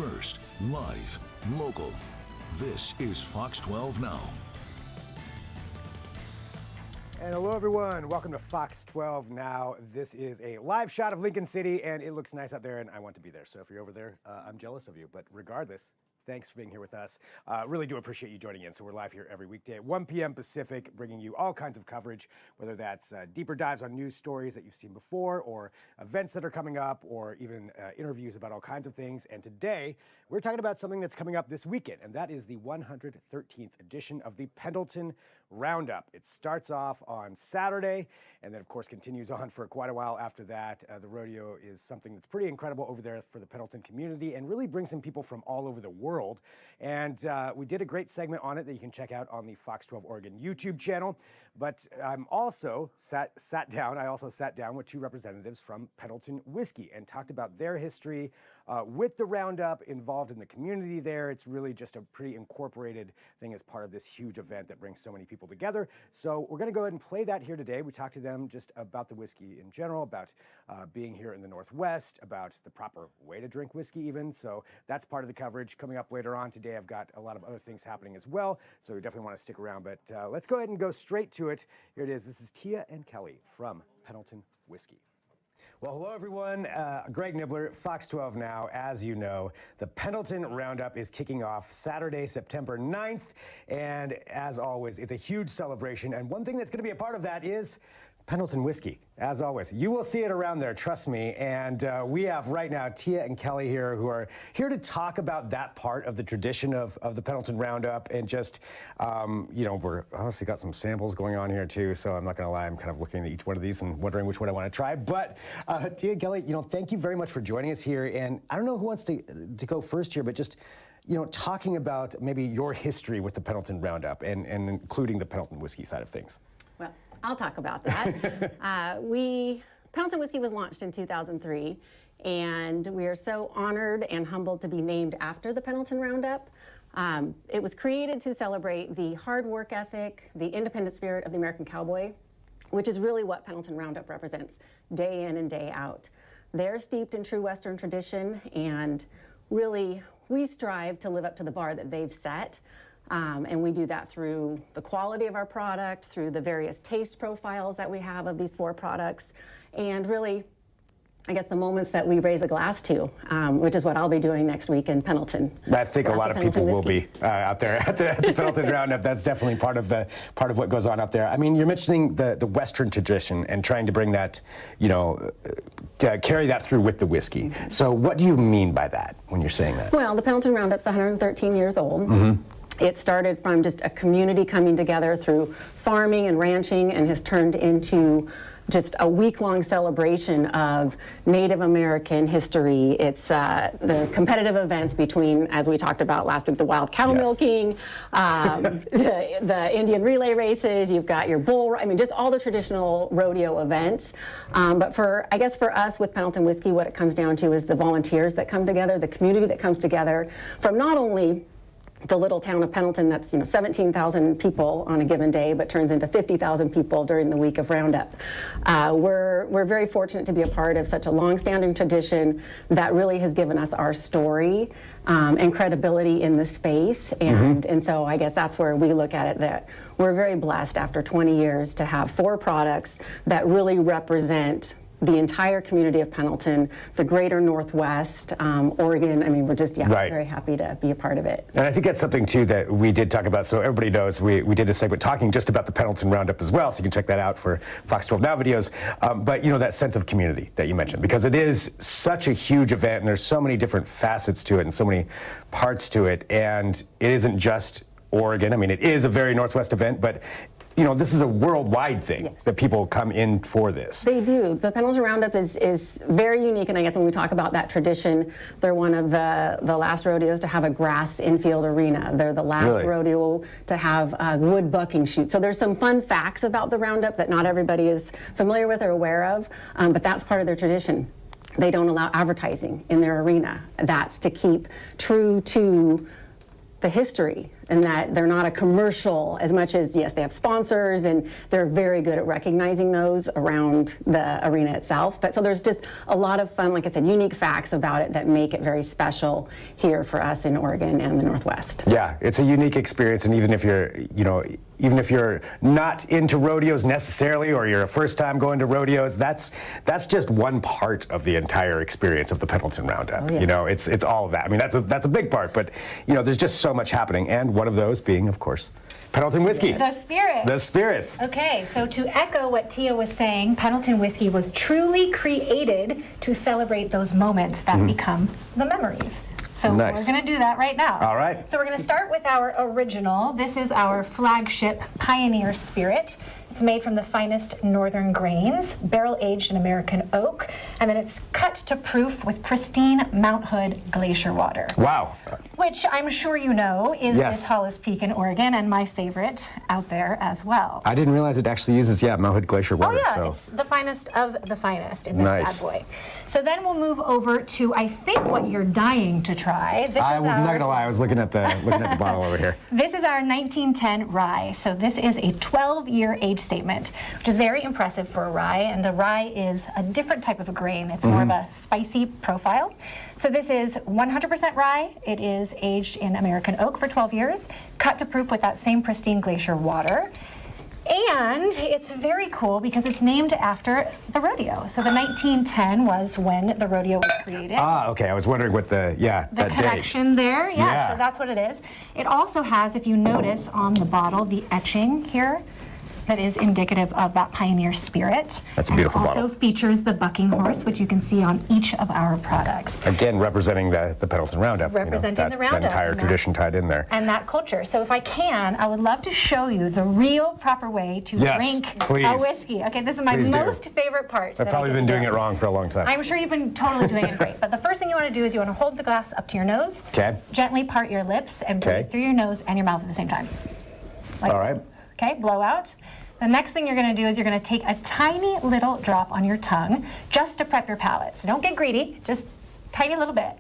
first, live, local. This is Fox 12 Now. And hello, everyone. Welcome to Fox 12 Now. This is a live shot of Lincoln City, and it looks nice out there, and I want to be there. So if you're over there, I'm jealous of you. But regardless, thanks for being here with us. Really do appreciate you joining in. So we're live here every weekday at 1 p.m. Pacific, bringing you all kinds of coverage, whether that's deeper dives on news stories that you've seen before, or events that are coming up, or even interviews about all kinds of things. And today, we're talking about something that's coming up this weekend, and that is the 113th edition of the Pendleton Round-Up. It starts off on Saturday, and then, of course, continues on for quite a while after that. The rodeo is something that's pretty incredible over there for the Pendleton community and really brings in people from all over the world. And we did a great segment on it that you can check out on the Fox 12 Oregon YouTube channel. But I'm also sat down with two representatives from Pendleton Whisky and talked about their history with the Roundup, involved in the community there. It's really just a pretty incorporated thing as part of this huge event that brings so many people together. So we're going to go ahead and play that here today. We talked to them just about the whiskey in general, about being here in the Northwest, about the proper way to drink whiskey even. So that's part of the coverage. Coming up later on today, I've got a lot of other things happening as well. So we definitely want to stick around. But let's go ahead and go straight to it. Here it is. This is Tia and Kelly from Pendleton Whisky. Well, hello, everyone. Greg Nibbler, Fox 12 Now. As you know, the Pendleton Roundup is kicking off Saturday, September 9th. And as always, it's a huge celebration. And one thing that's going to be a part of that is Pendleton Whisky, as always. You will see it around there, trust me. And we have right now Tia and Kelly here who are here to talk about that part of the tradition of the Pendleton Roundup. And just, you know, we're honestly got some samples going on here too. So I'm not going to lie, I'm kind of looking at each one of these and wondering which one I want to try. But Tia and Kelly, you know, thank you very much for joining us here. And I don't know who wants to go first here, but just, you know, talking about maybe your history with the Pendleton Roundup and including the Pendleton Whisky side of things. Well, I'll talk about that. Pendleton Whisky was launched in 2003, and we are so honored and humbled to be named after the Pendleton Roundup. It was created to celebrate the hard work ethic, the independent spirit of the American cowboy, which is really what Pendleton Roundup represents day in and day out. They're steeped in true Western tradition, and really we strive to live up to the bar that they've set. And we do that through the quality of our product, through the various taste profiles that we have of these four products, and really, I guess, the moments that we raise a glass to, which is what I'll be doing next week in Pendleton. I think a lot of people will be out there at the Pendleton Roundup. That's definitely part of what goes on out there. I mean, you're mentioning the Western tradition and trying to bring that, you know, to carry that through with the whiskey. Mm-hmm. So what do you mean by that when you're saying that? Well, the Pendleton Roundup's 113 years old. Mm-hmm. It started from just a community coming together through farming and ranching, and has turned into just a week-long celebration of Native American history. It's the competitive events between, as we talked about last week, the wild cow milking, the Indian relay races. You've got your bull, I mean, just all the traditional rodeo events. But I guess for us with Pendleton Whisky, what it comes down to is the volunteers that come together, the community that comes together from not only the little town of Pendleton that's, you know, 17,000 people on a given day, but turns into 50,000 people during the week of Roundup. We're very fortunate to be a part of such a long-standing tradition that really has given us our story and credibility in the space. And so I guess that's where we look at it, that we're very blessed after 20 years to have four products that really represent the entire community of Pendleton, the greater Northwest, Oregon. I mean, we're just, very happy to be a part of it. And I think that's something, too, that we did talk about. So everybody knows we did a segment talking just about the Pendleton Roundup as well. So you can check that out for Fox 12 Now videos. But, you know, that sense of community that you mentioned, because it is such a huge event and there's so many different facets to it and so many parts to it. And it isn't just Oregon. I mean, it is a very Northwest event, but you know, this is a worldwide thing that people come in for this. They do. The Pendleton Roundup is very unique, and I guess when we talk about that tradition, they're one of the last rodeos to have a grass infield arena. They're the last rodeo to have a wood bucking chute. So there's some fun facts about the Roundup that not everybody is familiar with or aware of, but that's part of their tradition. They don't allow advertising in their arena. That's to keep true to the history and that they're not a commercial as much as, yes, they have sponsors and they're very good at recognizing those around the arena itself. But so there's just a lot of fun, like I said, unique facts about it that make it very special here for us in Oregon and the Northwest. Yeah, it's a unique experience, and even if you're, even if you're not into rodeos necessarily, or you're a first time going to rodeos, that's just one part of the entire experience of the Pendleton Round-Up. Oh, yeah. It's all of that. I mean, that's a big part, but there's just so much happening, and one of those being, of course, Pendleton Whiskey. The Spirit. The Spirits. Okay, so to echo what Tia was saying, Pendleton Whiskey was truly created to celebrate those moments that become the memories. So Nice. we're going to do that right now. All right. So we're going to start with our original. This is our flagship Pioneer Spirit. It's made from the finest northern grains, barrel-aged in American oak, and then it's cut to proof with pristine Mount Hood glacier water. Wow. Which I'm sure you know is Yes. the tallest peak in Oregon and my favorite out there as well. I didn't realize it actually uses, Mount Hood glacier water. Oh yeah, so. it's the finest of the finest in this Nice. bad boy. So then we'll move over to, I think, what you're dying to try. I'm not gonna lie, I was looking at the bottle over here. This is our 1910 rye. So this is a 12-year age statement, which is very impressive for a rye. And a rye is a different type of a grain. It's more of a spicy profile. So this is 100% rye. It is aged in American oak for 12 years, cut to proof with that same pristine glacier water. And it's very cool because it's named after the rodeo. So the 1910 was when the rodeo was created. Ah, okay. I was wondering what the The that date. connection there, Yeah. so that's what it is. It also has, if you notice on the bottle, the etching here that is indicative of that Pioneer Spirit. That's a beautiful and bottle. also features the bucking horse, which you can see on each of our products. Again, representing the Pendleton Round-Up. Representing the Round-Up, That entire and that- tradition tied in there. And that culture. So if I can, I would love to show you the real proper way to Yes, drink please. a whiskey. Okay, this is my Please do. most favorite part. I've that I probably get been to doing do. it wrong for a long time. I'm sure you've been totally doing it great. But the first thing you want to do is you want to hold the glass up to your nose. Okay. Gently part your lips and breathe Okay. through your nose and your mouth at the same time. Like All so. right. Okay, blow out. The next thing you're going to do is you're going to take a tiny little drop on your tongue just to prep your palate. So don't get greedy, just tiny little bit.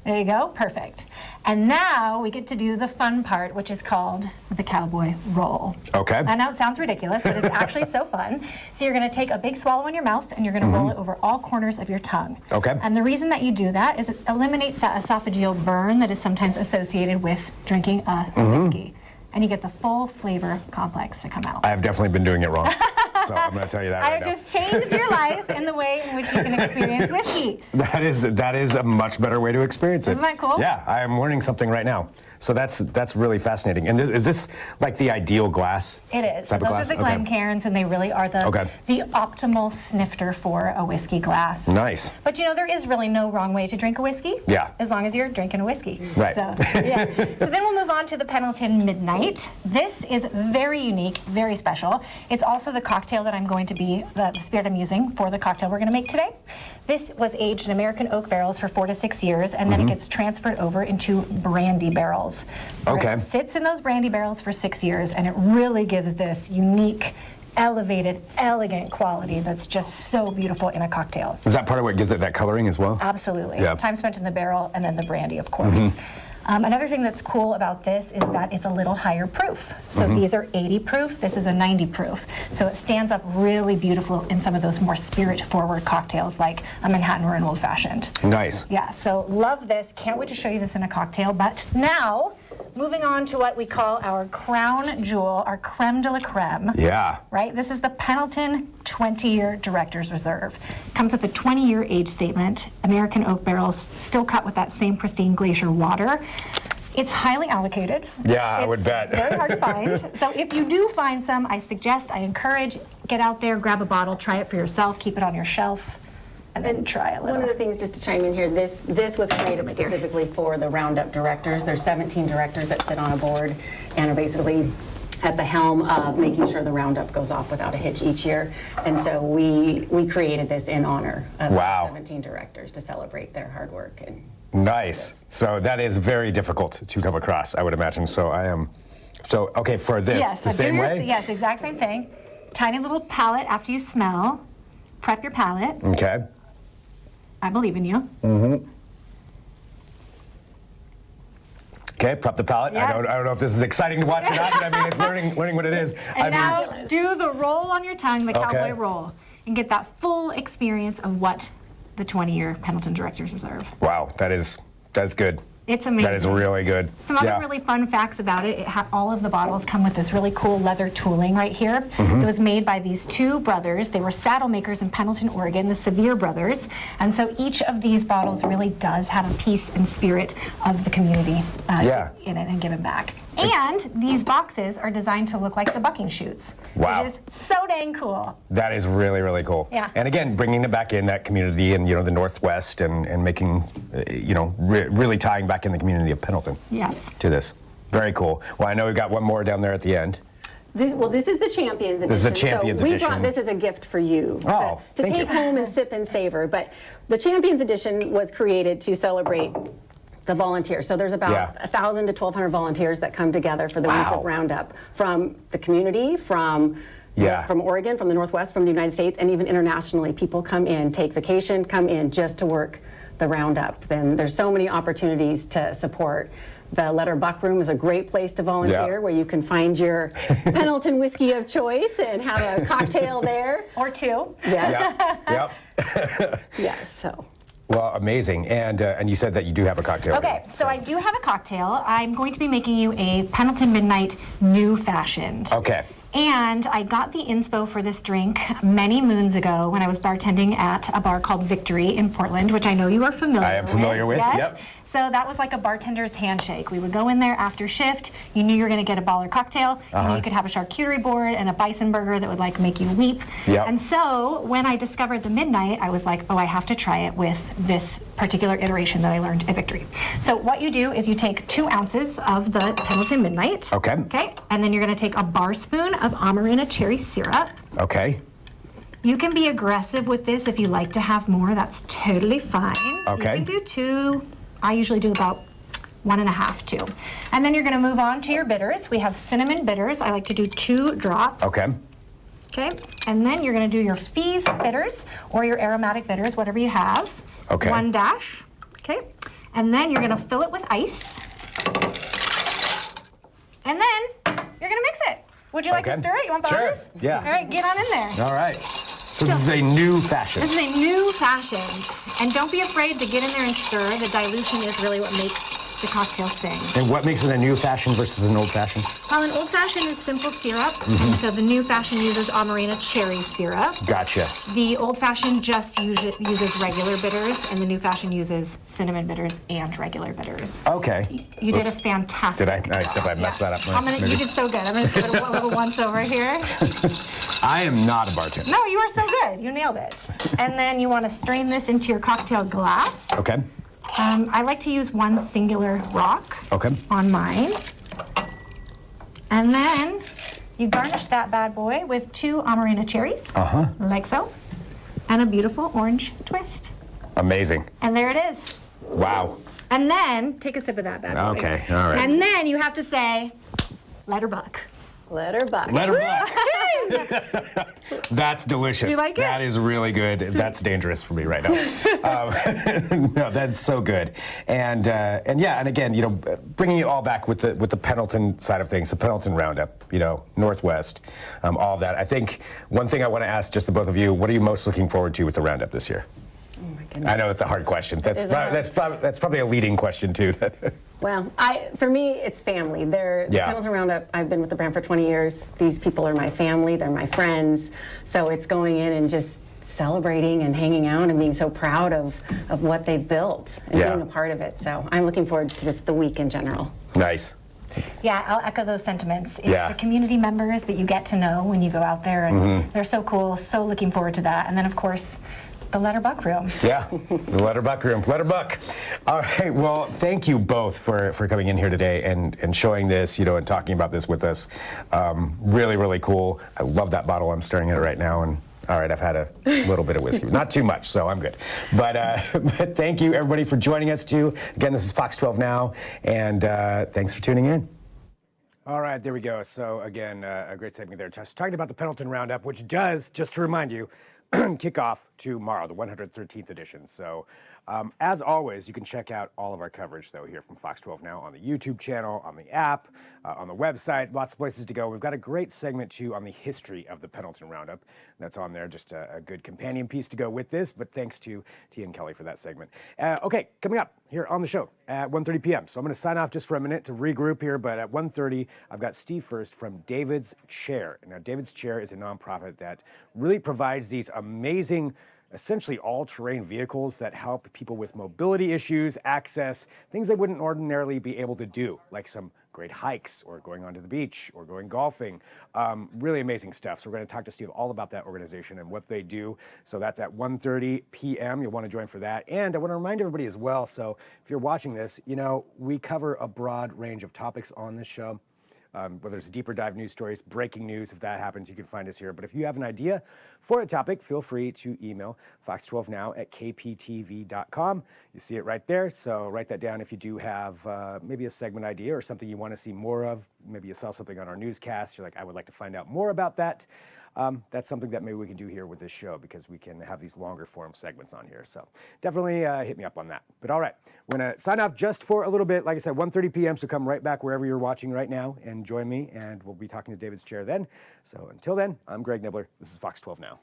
There you go, perfect. And now we get to do the fun part, which is called the cowboy roll. Okay. I know it sounds ridiculous, but it's actually so fun. So you're going to take a big swallow in your mouth and you're going to roll it over all corners of your tongue. Okay. And the reason that you do that is it eliminates that esophageal burn that is sometimes associated with drinking a whiskey. And you get the full flavor complex to come out. I have definitely been doing it wrong. So I'm going to tell you that I right have now. just changed your life in the way in which you can experience whiskey. That is a much better way to experience it. Isn't that cool? Yeah, I am learning something right now. So that's really fascinating. And is this like the ideal glass? It is. Type of Those glass? are the Glencairns, and they really are the optimal snifter for a whiskey glass. Nice. But there is really no wrong way to drink a whiskey. Yeah. As long as you're drinking a whiskey. Right. So, yeah. So then we'll move on to the Pendleton Midnight. This is very unique, very special. It's also the cocktail that I'm going to be, the spirit I'm using for the cocktail we're going to make today. This was aged in American oak barrels for 4 to 6 years, and then it gets transferred over into brandy barrels. Where Okay. It sits in those brandy barrels for 6 years, and it really gives this unique, elevated, elegant quality that's just so beautiful in a cocktail. Is that part of what gives it that coloring as well? Absolutely. Yeah. Time spent in the barrel, and then the brandy, of course. Another thing that's cool about this is that it's a little higher proof. So these are 80 proof, this is a 90 proof. So it stands up really beautiful in some of those more spirit-forward cocktails like a Manhattan or an Old Fashioned. Nice. Yeah, so love this. Can't wait to show you this in a cocktail. But now, moving on to what we call our crown jewel, our creme de la creme. Yeah. Right? This is the Pendleton 20-year Director's Reserve. Comes with a 20-year age statement. American oak barrels, still cut with that same pristine glacier water. It's highly allocated. Yeah, I would bet. It's very hard to find. So if you do find some, I encourage, get out there, grab a bottle, try it for yourself, keep it on your shelf, and then try a little. One of the things, just to chime in here, this was created specifically for the Roundup directors. There's 17 directors that sit on a board and are basically at the helm of making sure the Roundup goes off without a hitch each year. And so we created this in honor of Wow. 17 directors to celebrate their hard work. And Nice. So that is very difficult to come across, I would imagine. So I am. So okay, for this, Yes, the so same way. Yes, exact same thing. Tiny little palate after you smell. Prep your palate. Okay. I believe in you. Okay, prep the palate. Yep. I don't know if this is exciting to watch or not, but I mean, it's learning what it is. And now do the roll on your tongue, the cowboy roll, and get that full experience of what the 20-year Pendleton Directors Reserve. Wow, that's good. It's amazing. That is really good. Some other really fun facts about it. All of the bottles come with this really cool leather tooling right here. It was made by these two brothers. They were saddle makers in Pendleton, Oregon, the Sevier brothers. And so each of these bottles really does have a piece and spirit of the community in it and given back. And these boxes are designed to look like the bucking chutes. Wow. It is so dang cool. That is really, really cool. Yeah. And again, bringing it back in that community and, the Northwest and making, really tying back in the community of Pendleton. Yes. To this. Very cool. Well, I know we've got one more down there at the end. This is the Champions Edition. This is the Champions so we Edition. brought this as a gift for you to take you. home and sip and savor. But the Champions Edition was created to celebrate the volunteers. So there's about 1,000 to 1,200 volunteers that come together for the week of Roundup from the community, from Oregon, from the Northwest, from the United States, and even internationally. People come in, take vacation, come in just to work the Roundup. Then there's so many opportunities to support. The Letter Buck Room is a great place to volunteer where you can find your Pendleton whiskey of choice and have a cocktail there. Or two. Yes. Yep. Yes, so. Well, amazing. And you said that you do have a cocktail. Okay, so I do have a cocktail. I'm going to be making you a Pendleton Midnight New Fashioned. Okay. And I got the inspo for this drink many moons ago when I was bartending at a bar called Victory in Portland, which I know you are familiar with. I am familiar with, yes? yep. So that was like a bartender's handshake. We would go in there after shift. You knew you were going to get a baller cocktail. And you could have a charcuterie board and a bison burger that would like make you weep. Yep. And so when I discovered the Midnight, I was like, oh, I have to try it with this particular iteration that I learned at Victory. So what you do is you take 2 ounces of the Pendleton Midnight. Okay. Okay. And then you're going to take a bar spoon of Amarena cherry syrup. Okay. You can be aggressive with this if you like to have more. That's totally fine. So Okay. you can do 2. I usually do about 1.5, 2. And then you're going to move on to your bitters. We have cinnamon bitters. I like to do 2 drops. Okay. Okay. And then you're going to do your Fees bitters or your aromatic bitters, whatever you have. Okay. 1 dash. Okay. And then you're going to fill it with ice. And then you're going to mix it. Would you like to stir it? You want the others? Yeah. All right, get on in there. All right. So this is a new fashion. This is a new fashion. And don't be afraid to get in there and stir. The dilution is really what makes the cocktail sing. And what makes it a new fashion versus an old fashioned? Well, an old fashioned is simple syrup, and so the new fashion uses Amarena cherry syrup. Gotcha. The old fashioned just uses regular bitters, and the new fashion uses cinnamon bitters and regular bitters. Okay. You did a fantastic Did I? Except I messed that up. You did so good. I'm going to give it a little once over here. I am not a bartender. No, you are so good. You nailed it. And then you want to strain this into your cocktail glass. Okay. I like to use 1 singular rock on mine. And then you garnish that bad boy with 2 Amarena cherries, like so, and a beautiful orange twist. Amazing. And there it is. Wow. And then take a sip of that bad boy. Okay, all right. And then you have to say, Letter Buck. Letter Buck. Letter Buck. That's delicious. You like it? That is really good. That's dangerous for me right now. No, that's so good. And again, bringing it all back with the Pendleton side of things, the Pendleton Roundup, Northwest, all of that. I think one thing I want to ask just the both of you: what are you most looking forward to with the Roundup this year? Oh my goodness. I know it's a hard question. That's probably a leading question too. Well, for me, it's family. The Pendleton Roundup, I've been with the brand for 20 years. These people are my family. They're my friends. So it's going in and just celebrating and hanging out and being so proud of what they've built and being a part of it. So I'm looking forward to just the week in general. Nice. Yeah, I'll echo those sentiments. It's the community members that you get to know when you go out there, and they're so cool. So looking forward to that. And then, of course, the Letter Buck Room. Yeah, the Letter Buck Room. Letter Buck. All right, well, thank you both for coming in here today and showing this, and talking about this with us. Really, really cool. I love that bottle. I'm stirring it right now, and all right, I've had a little bit of whiskey, not too much, so I'm good. But thank you, everybody, for joining us, too. Again, this is Fox 12 Now, and thanks for tuning in. All right, there we go. So, again, a great segment there. Just talking about the Pendleton Roundup, which does, just to remind you, kick off tomorrow, the 113th edition. So As always, you can check out all of our coverage, though, here from Fox 12 Now on the YouTube channel, on the app, on the website, lots of places to go. We've got a great segment, too, on the history of the Pendleton Round-Up. That's on there, just a good companion piece to go with this, but thanks to Tia and Kelly for that segment. Okay, coming up here on the show at 1:30 p.m. So I'm going to sign off just for a minute to regroup here, but at 1:30, I've got Steve First from David's Chair. Now, David's Chair is a nonprofit that really provides these amazing, essentially all-terrain vehicles that help people with mobility issues access things they wouldn't ordinarily be able to do, like some great hikes or going onto the beach or going golfing. Really amazing stuff. So we're going to talk to Steve all about that organization and what they do. So that's at 1:30 p.m. You'll want to join for that. And I want to remind everybody as well, so if you're watching this, you know, we cover a broad range of topics on this show. Whether it's deeper dive news stories, breaking news, if that happens, you can find us here. But if you have an idea for a topic, feel free to email fox12now@kptv.com. You see it right there, so write that down if you do have maybe a segment idea or something you want to see more of. Maybe you saw something on our newscast, you're like, I would like to find out more about that. That's something that maybe we can do here with this show because we can have these longer form segments on here. So definitely hit me up on that. But all right, we're going to sign off just for a little bit. Like I said, 1:30 p.m. So come right back wherever you're watching right now and join me. And we'll be talking to David's Chair then. So until then, I'm Greg Nibbler. This is Fox 12 Now.